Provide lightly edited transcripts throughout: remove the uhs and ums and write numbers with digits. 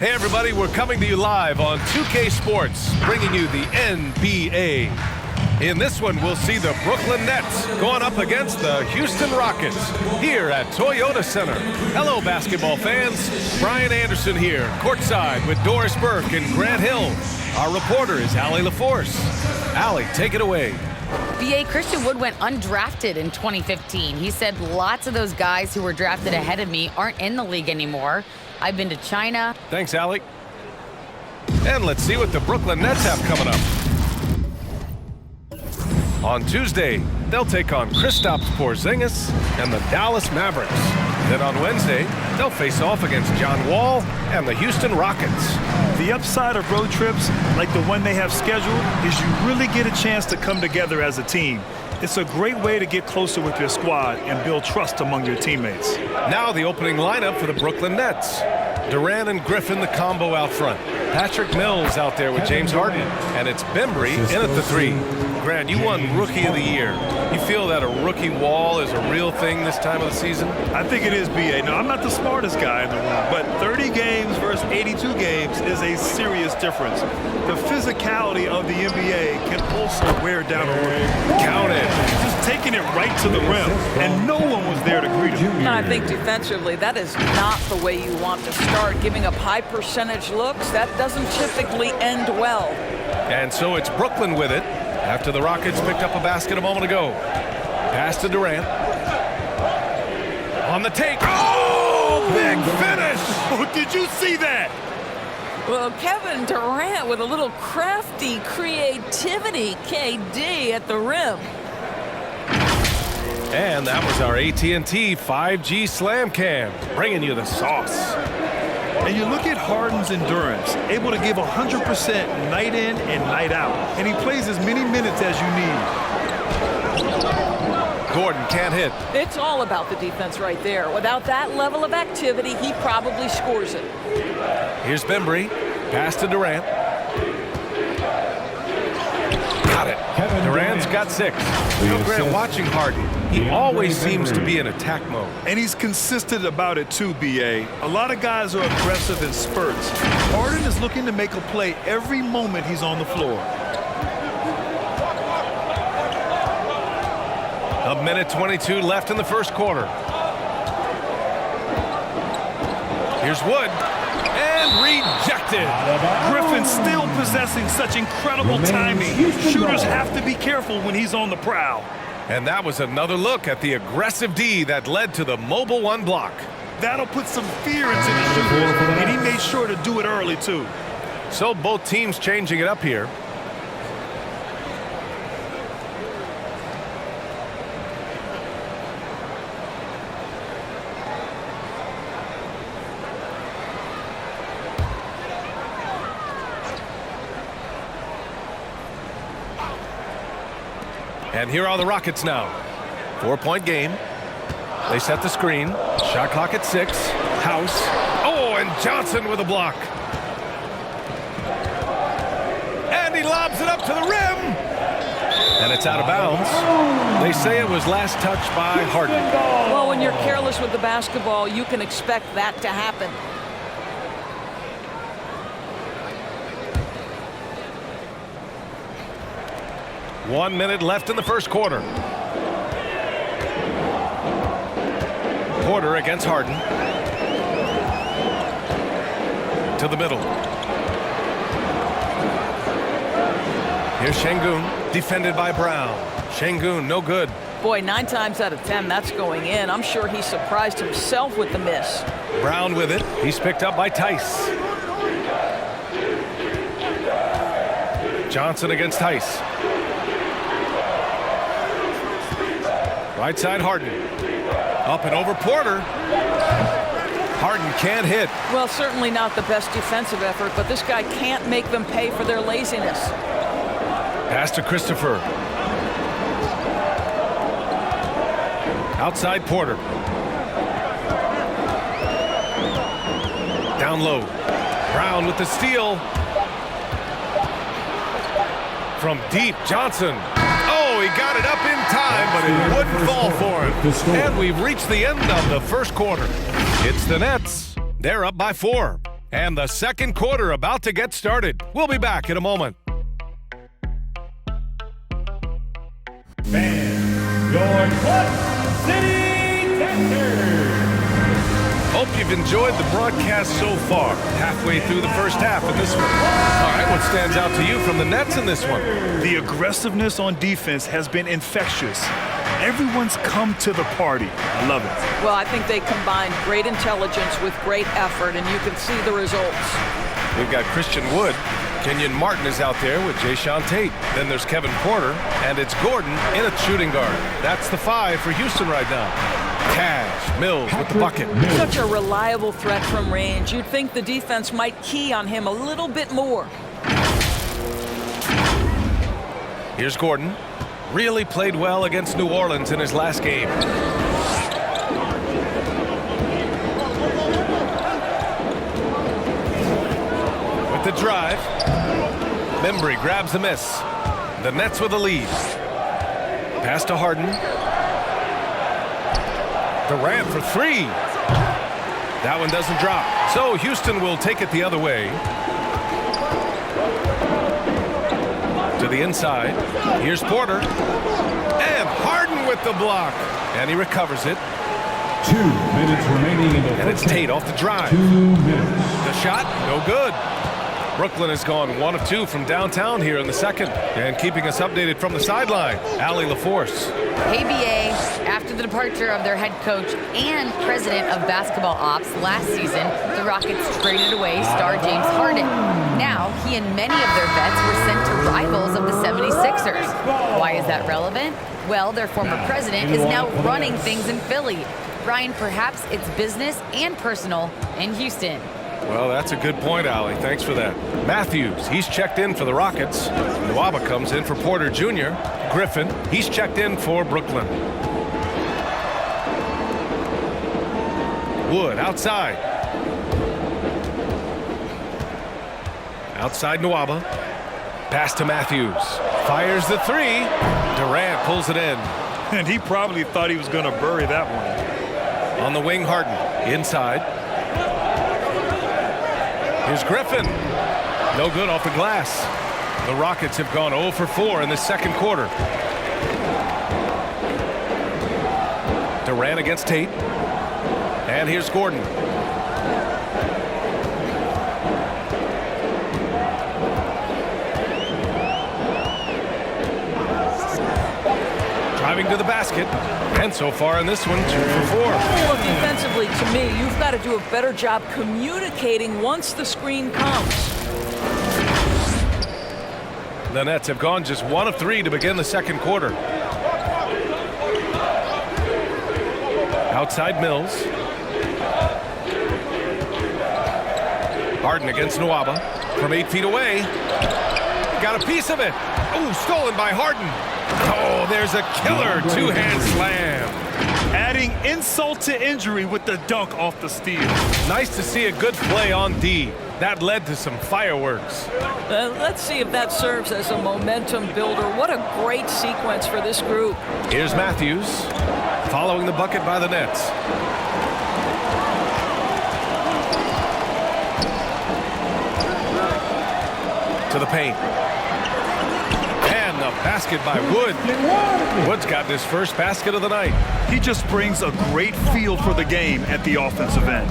Hey everybody, we're coming to you live on 2K Sports, bringing you the NBA. In this one, we'll see the Brooklyn Nets going up against the Houston Rockets here at Toyota Center. Hello, basketball fans. Brian Anderson here, courtside with Doris Burke and Grant Hill. Our reporter is Allie LaForce. Allie, take it away. B.A. Christian Wood went undrafted in 2015. He said lots of those guys who were drafted ahead of me aren't in the league anymore. I've been to China. Thanks, Allie. And let's see what the Brooklyn Nets have coming up. On Tuesday, they'll take on Kristaps Porzingis and the Dallas Mavericks. Then on Wednesday, they'll face off against John Wall and the Houston Rockets. The upside of road trips, like the one they have scheduled, is you really get a chance to come together as a team. It's a great way to get closer with your squad and build trust among your teammates. Now the opening lineup for the Brooklyn Nets. Durant and Griffin, the combo out front. Patrick Mills out there with James Harden. And it's Bembry in at the 3. Grant, you won Rookie of the Year. You feel that a rookie wall is a real thing this time of the season? I think it is, B.A. No, I'm not the smartest guy in the room, but 30 games versus 82 games is a serious difference. The physicality of the NBA can also wear down a rookie. Count it. Just taking it right to the rim, and no one was there to greet him. I think defensively, that is not the way you want to start. Giving up high percentage looks, that doesn't typically end well. And so it's Brooklyn with it after the Rockets picked up a basket a moment ago. Pass to Durant. On the take. Oh, big finish. Oh, did you see that? Well, Kevin Durant with a little crafty creativity, KD at the rim. And that was our AT&T 5G Slam Cam, bringing you the sauce. And you look at Harden's endurance, able to give 100% night in and night out. And he plays as many minutes as you need. Gordon can't hit. It's all about the defense right there. Without that level of activity, he probably scores it. Here's Bembry. Pass to Durant. Got it. Durant's got 6. You know, Grant, watching Harden, he always seems to be in attack mode. And he's consistent about it too, B.A. A lot of guys are aggressive in spurts. Harden is looking to make a play every moment he's on the floor. A minute 22 left in the first quarter. Here's Wood. And rejected. Griffin still possessing such incredible timing. Shooters have to be careful when he's on the prowl. And that was another look at the aggressive D that led to the mobile 1 block. That'll put some fear into the shooters, and he made sure to do it early too. So both teams changing it up here. And here are the Rockets now. 4-point game. They set the screen. Shot clock at 6. House. Oh, and Johnson with a block. And he lobs it up to the rim. And it's out of bounds. They say it was last touched by Harden. Well, when you're careless with the basketball, you can expect that to happen. One minute left in the first quarter. Porter against Harden. To the middle. Here's Şengün, defended by Brown. Şengün, no good. Boy, 9 times out of 10, that's going in. I'm sure he surprised himself with the miss. Brown with it. He's picked up by Tice. Johnson against Tice. Right side Harden. Up and over Porter. Harden can't hit. Well, certainly not the best defensive effort, but this guy can't make them pay for their laziness. Pass to Christopher. Outside Porter. Down low. Brown with the steal. From deep, Johnson. Oh, he got it up in time, but it wouldn't fall for him. And we've reached the end of the first quarter. It's the Nets. They're up by 4. And the second quarter about to get started. We'll be back in a moment. Fans, your Clutch City Texters. Hope you've enjoyed the broadcast so far. Halfway through the first half of this one. All right, what stands out to you from the Nets in this one? The aggressiveness on defense has been infectious. Everyone's come to the party. I love it. Well, I think they combined great intelligence with great effort, and you can see the results. We've got Christian Wood. Kenyon Martin is out there with Jayshawn Tate. Then there's Kevin Porter, and it's Gordon in at shooting guard. That's the 5 for Houston right now. Cash, Mills with the bucket. Such a reliable threat from range. You'd think the defense might key on him a little bit more. Here's Gordon. Really played well against New Orleans in his last game. With the drive. Membry grabs the miss. The Nets with a lead. Pass to Harden. Durant for 3. That one doesn't drop. So Houston will take it the other way. To the inside. Here's Porter. And Harden with the block. And he recovers it. 2 minutes remaining in the And it's Tate off the drive. 2 minutes. The shot, no good. Brooklyn has gone 1 of 2 from downtown here in the second. And keeping us updated from the sideline, Allie LaForce. Hey, BA, after the departure of their head coach and president of basketball ops last season, the Rockets traded away star James Harden. Now, he and many of their vets were sent to rivals of the 76ers. Why is that relevant? Well, their former president is now running things in Philly. Brian, perhaps it's business and personal in Houston. Well, that's a good point, Allie. Thanks for that. Matthews, he's checked in for the Rockets. Nwaba comes in for Porter Jr. Griffin, he's checked in for Brooklyn. Wood outside. Outside Nwaba. Pass to Matthews. Fires the 3. Durant pulls it in. And he probably thought he was going to bury that one. On the wing, Harden. Inside. Here's Griffin. No good off the glass. The Rockets have gone 0 for 4 in the second quarter. Durant against Tate. And here's Gordon. Driving to the basket. And so far in this one, 2 for 4. Well, defensively, to me, you've got to do a better job communicating once the screen comes. The Nets have gone just 1 of 3 to begin the second quarter. Outside Mills. Harden against Nwaba from 8 feet away. Got a piece of it. Oh, stolen by Harden. Oh, there's a killer two-hand slam. Adding insult to injury with the dunk off the steal. Nice to see a good play on D. That led to some fireworks. Let's see if that serves as a momentum builder. What a great sequence for this group. Here's Matthews following the bucket by the Nets. To the paint. And the basket by Wood. Wood's got his first basket of the night. He just brings a great feel for the game at the offensive end.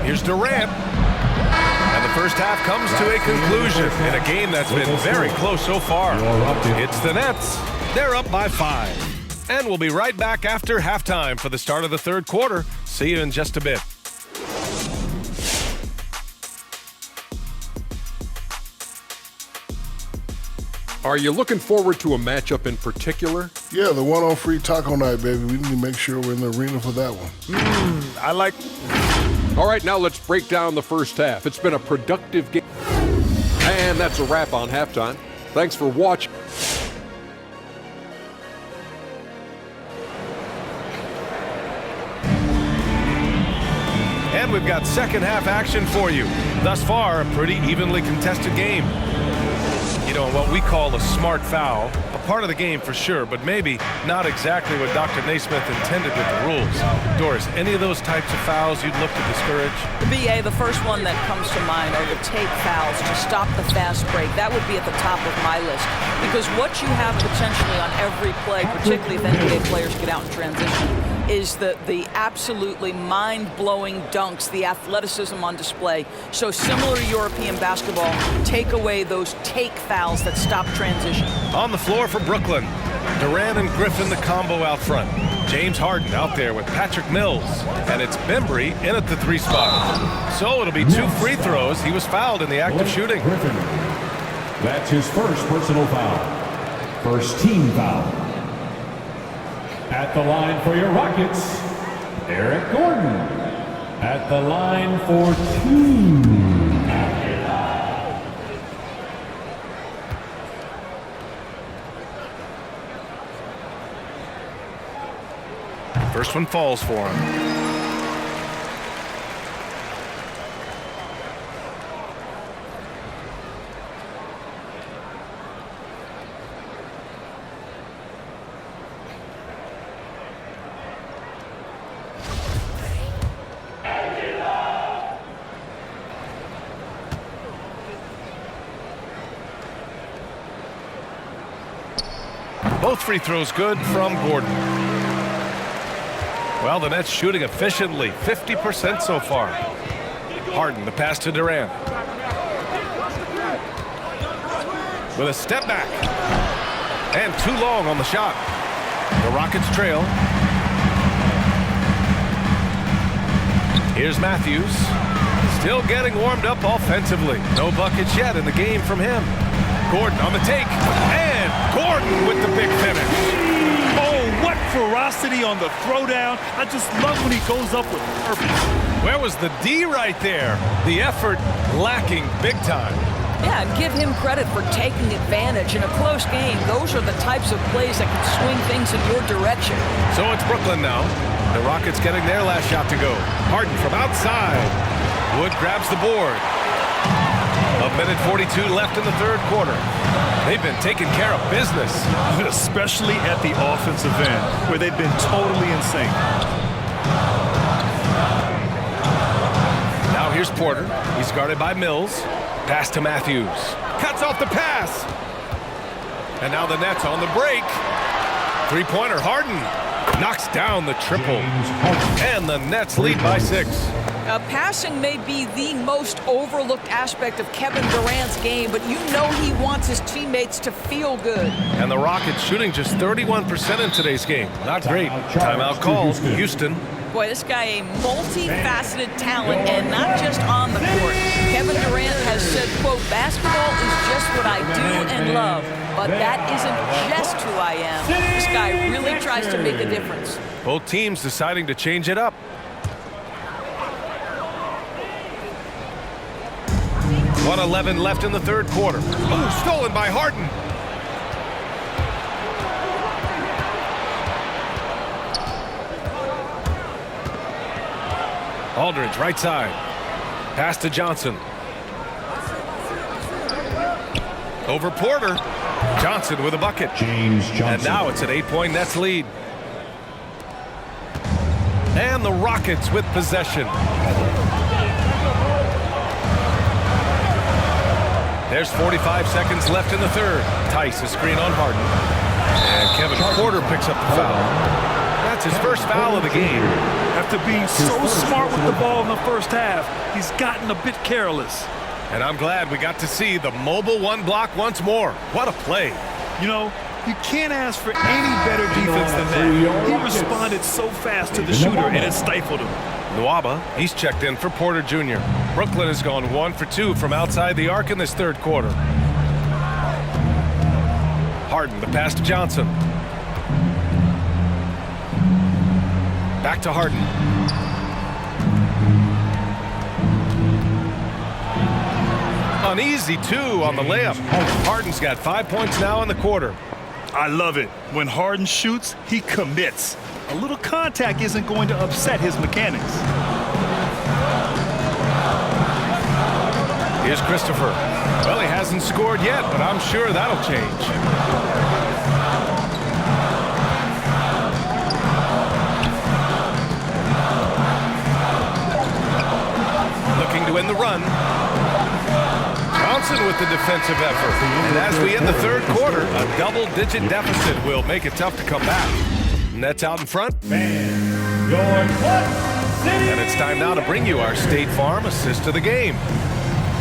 Here's Durant. And the first half comes to a conclusion in a game that's been very close so far. It's the Nets. They're up by 5. And we'll be right back after halftime for the start of the third quarter. See you in just a bit. Are you looking forward to a matchup in particular? Yeah, the one on Free Taco Night, baby. We need to make sure we're in the arena for that one. I like... All right, now let's break down the first half. It's been a productive game. And that's a wrap on halftime. Thanks for watching. And we've got second half action for you. Thus far, a pretty evenly contested game. You know, what we call a smart foul, a part of the game for sure, but maybe not exactly what Dr. Naismith intended with the rules. Doris, any of those types of fouls you'd look to discourage? BA, the first one that comes to mind are the take fouls to stop the fast break. That would be at the top of my list, because what you have potentially on every play, particularly if NBA players get out in transition, is the absolutely mind-blowing dunks, the athleticism on display. So similar to European basketball, take away those take fouls that stop transition. On the floor for Brooklyn, Durant and Griffin the combo out front. James Harden out there with Patrick Mills, and it's Bembry in at the 3 spot. So it'll be 2 free throws. He was fouled in the act of shooting. Griffin. That's his first personal foul. First team foul. At the line for your Rockets, Eric Gordon. At the line for 2. First one falls for him. Both free throws good from Gordon. Well, the Nets shooting efficiently, 50% so far. Harden, the pass to Durant. With a step back. And too long on the shot. The Rockets trail. Here's Matthews. Still getting warmed up offensively. No buckets yet in the game from him. Gordon on the take. And Gordon with the big finish. Oh, what ferocity on the throwdown. I just love when he goes up with purpose. Where was the D right there? The effort lacking big time. Yeah, and give him credit for taking advantage. In a close game, those are the types of plays that can swing things in your direction. So it's Brooklyn now. The Rockets getting their last shot to go. Harden from outside. Wood grabs the board. A minute 42 left in the third quarter. They've been taking care of business. Especially at the offensive end, where they've been totally in sync. Now here's Porter. He's guarded by Mills. Pass to Matthews. Cuts off the pass. And now the Nets on the break. Three-pointer, Harden. Knocks down the triple. And the Nets lead by 6. Passing may be the most overlooked aspect of Kevin Durant's game, but you know he wants his teammates to feel good. And the Rockets shooting just 31% in today's game. Not great. Timeout called. Houston. Boy, this guy a multifaceted talent, and not just on the court. Kevin Durant has said, quote, basketball is just what I do and love, but that isn't just who I am. This guy really tries to make a difference. Both teams deciding to change it up. 1:11 left in the third quarter. Ooh, stolen by Harden. Aldridge, right side. Pass to Johnson. Over Porter. Johnson with a bucket. James Johnson. And now it's an 8-point Nets lead. And the Rockets with possession. There's 45 seconds left in the third. Tice, a screen on Harden. And Kevin Porter picks up the foul. That's his first foul of the game. After being so smart with the ball in the first half, he's gotten a bit careless. And I'm glad we got to see the mobile one block once more. What a play. You know, you can't ask for any better defense than that. He responded so fast to the shooter, and it stifled him. Nwaba, he's checked in for Porter Jr. Brooklyn has gone 1 for 2 from outside the arc in this third quarter. Harden, the pass to Johnson. Back to Harden. Uneasy, too, on the layup. Harden's got 5 points now in the quarter. I love it. When Harden shoots, he commits. A little contact isn't going to upset his mechanics. Here's Christopher. Well, he hasn't scored yet, but I'm sure that'll change. Looking to win the run. Johnson with the defensive effort. And as we end the third quarter, a double-digit deficit will make it tough to come back. Nets out in front. And it's time now to bring you our State Farm assist of the game.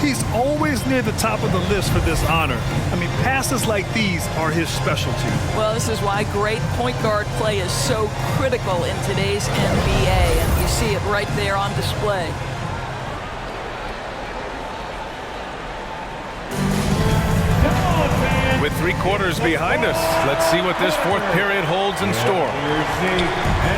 He's always near the top of the list for this honor. I mean, passes like these are his specialty. Well, this is why great point guard play is so critical in today's NBA, and you see it right there on display. With 3 quarters behind us, let's see what this fourth period holds in store.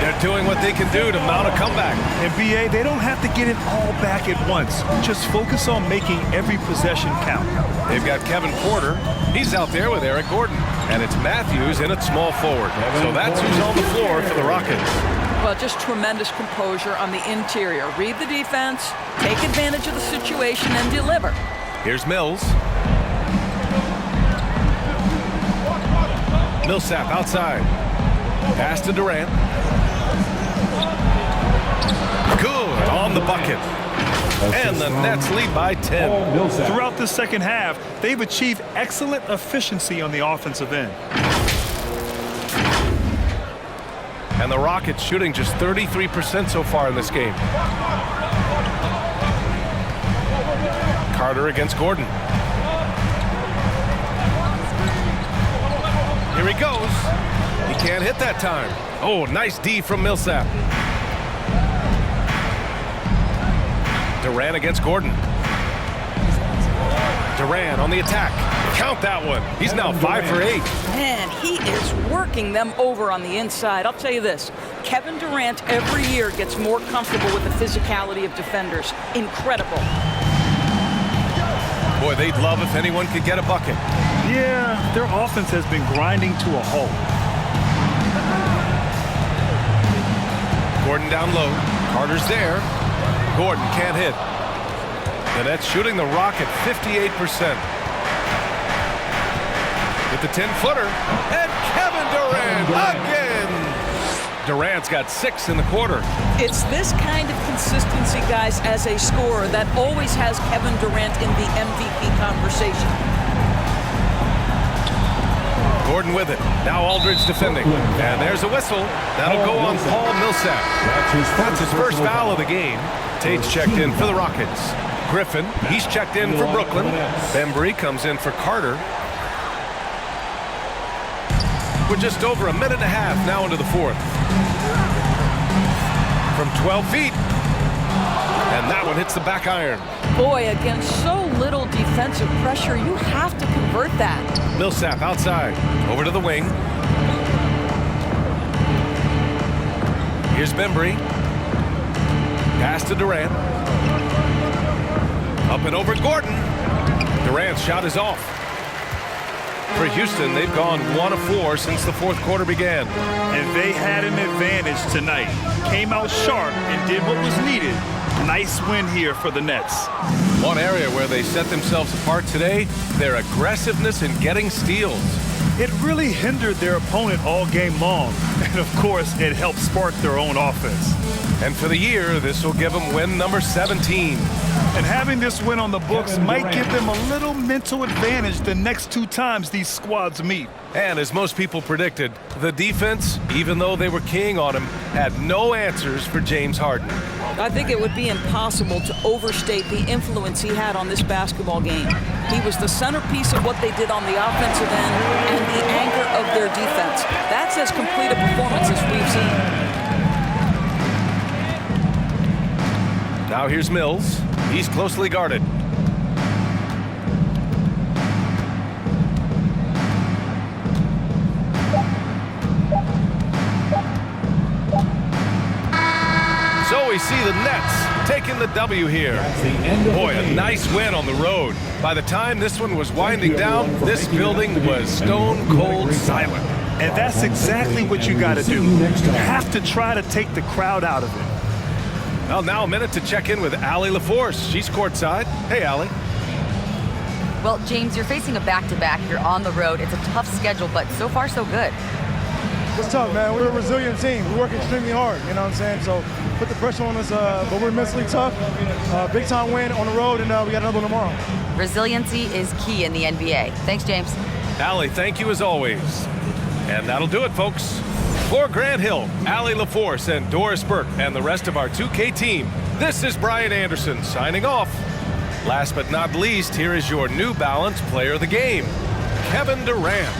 They're doing what they can do to mount a comeback. NBA, they don't have to get it all back at once. Just focus on making every possession count. They've got Kevin Porter. He's out there with Eric Gordon. And it's Matthews in at small forward. So that's who's on the floor for the Rockets. Well, just tremendous composure on the interior. Read the defense, take advantage of the situation, and deliver. Here's Mills. Millsap outside. Pass to Durant. Good on the bucket. And the Nets lead by 10. Throughout the second half, they've achieved excellent efficiency on the offensive end. And the Rockets shooting just 33% so far in this game. Carter against Gordon. Here he goes. He can't hit that time. Oh, nice D from Millsap. Durant against Gordon. Durant on the attack. Count that one. He's now 5 for 8. Man, he is working them over on the inside. I'll tell you this, Kevin Durant every year gets more comfortable with the physicality of defenders. Incredible. Boy, they'd love if anyone could get a bucket. Yeah, their offense has been grinding to a halt. Gordon down low. Carter's there. Gordon can't hit. The Nets shooting the rock at 58%. With the 10-footer. And Kevin Durant again. Durant's got 6 in the quarter. It's this kind of consistency, guys, as a scorer that always has Kevin Durant in the MVP conversation. Gordon with it. Now Aldridge defending. And there's a whistle. That'll go on Paul Millsap. That's his first foul of the game. Tate's checked in for the Rockets. Griffin, he's checked in for Brooklyn. Bembry comes in for Carter. We're just over a minute and a half now into the fourth. From 12 feet. And that one hits the back iron. Boy, against so little defensive pressure, you have to convert that. Millsap outside. Over to the wing. Here's Bembry. Pass to Durant. Up and over Gordon. Durant's shot is off. For Houston, they've gone 1 of 4 since the fourth quarter began. And they had an advantage tonight. Came out sharp and did what was needed. Nice win here for the Nets. One area where they set themselves apart today, their aggressiveness in getting steals. It really hindered their opponent all game long. And of course, it helped spark their own offense. And for the year, this will give them win number 17. And having this win on the books might give them a little mental advantage the next 2 times these squads meet. And as most people predicted, the defense, even though they were keying on him, had no answers for James Harden. I think it would be impossible to overstate the influence he had on this basketball game. He was the centerpiece of what they did on the offensive end and the anchor of their defense. That's as complete a performance as we've seen. Now here's Mills. He's closely guarded. So we see the Nets taking the W here. Boy, a nice win on the road. By the time this one was winding down, this building was stone cold silent. And that's exactly what you got to do. You have to try to take the crowd out of it. Well, now a minute to check in with Allie LaForce. She's courtside. Hey, Allie. Well, James, you're facing a back-to-back. You're on the road. It's a tough schedule, but so far so good. It's tough, man. We're a resilient team. We work extremely hard, you know what I'm saying? So put the pressure on us, but we're mentally tough. Big time win on the road, and we got another one tomorrow. Resiliency is key in the NBA. Thanks, James. Allie, thank you as always. And that'll do it, folks. For Grant Hill, Allie LaForce, and Doris Burke, and the rest of our 2K team, this is Brian Anderson signing off. Last but not least, here is your New Balance player of the game, Kevin Durant.